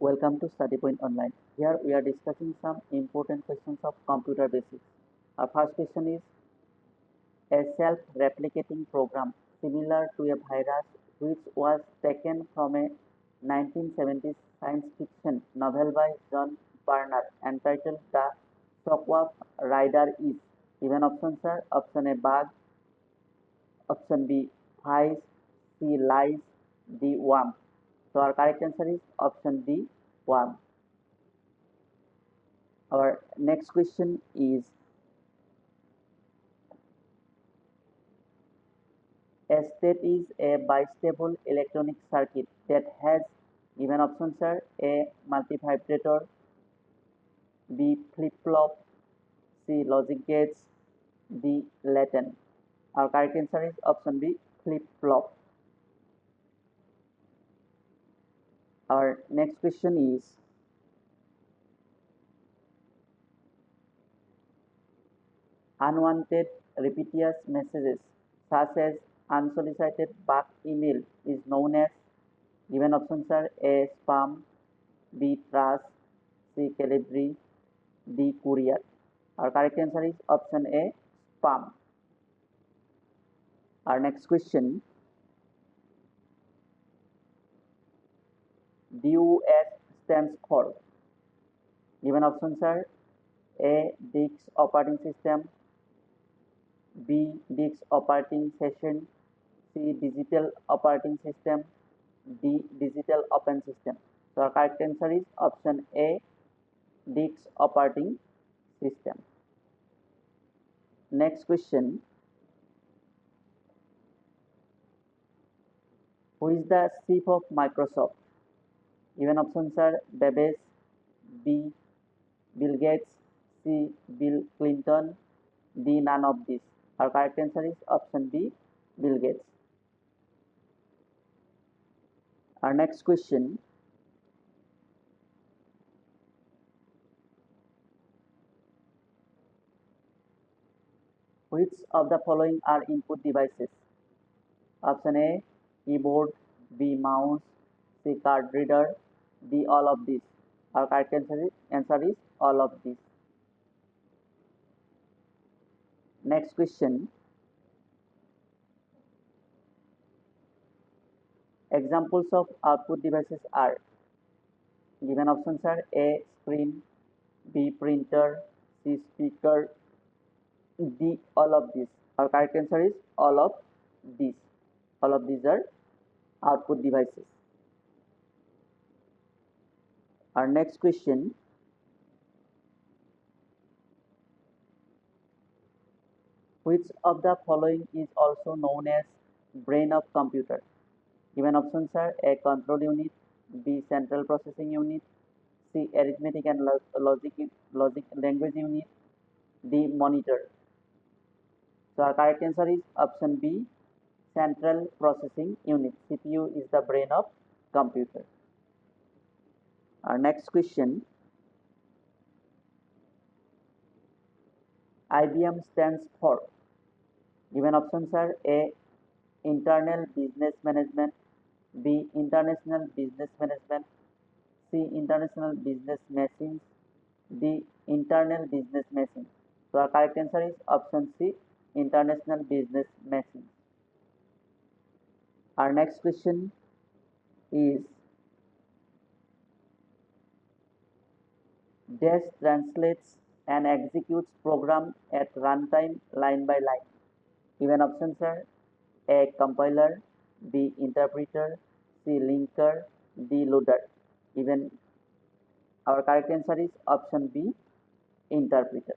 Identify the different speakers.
Speaker 1: Welcome to Study Point Online. Here we are discussing some important questions of computer basics. Our first question is a self-replicating program similar to a virus which was taken from a 1970s science fiction novel by John Barnard entitled The Shockwave Rider is. Given options are option A bug, option B flies, C lies, D worm. So our correct answer is option D worm. Our next question is a state is a bistable electronic circuit that has given options are A multivibrator, B flip-flop, C logic gates, D latent. Our correct answer is option B flip-flop. Our next question is unwanted repetitious messages such as unsolicited bulk email is known as. Given options are A spam, B trash, C delivery, D courier. Our correct answer is option A spam. Our next question, DOS stands for. Given options are A DIX operating system, B DIX operating session, C digital operating system, D digital open system. So our correct answer is option A DIX operating system. Next question, who is the chief of Microsoft? Given options are Babbage, B Bill Gates, C Bill Clinton, D none of these. Our correct answer is option B Bill Gates. Our next question, which of the following are input devices? Option A keyboard, B mouse, C card reader, D all of these. Our correct answer is all of these. Next question, examples of output devices are. Given options are A screen, B printer, C speaker, D all of these. Our correct answer is all of these. All of these are output devices. Our next question, which of the following is also known as brain of computer? Given options are A control unit, B central processing unit, C arithmetic and logic language unit, D monitor. So our correct answer is option B central processing unit. CPU is the brain of computer. Our next question, IBM stands for. Given options are A internal business management, B international business management, C international business machines, D internal business machines. So our correct answer is option C international business machines. Our next question is dash translates and executes program at runtime line by line. Given options are A compiler, B interpreter, C linker, D loader. Even our correct answer is option B interpreter.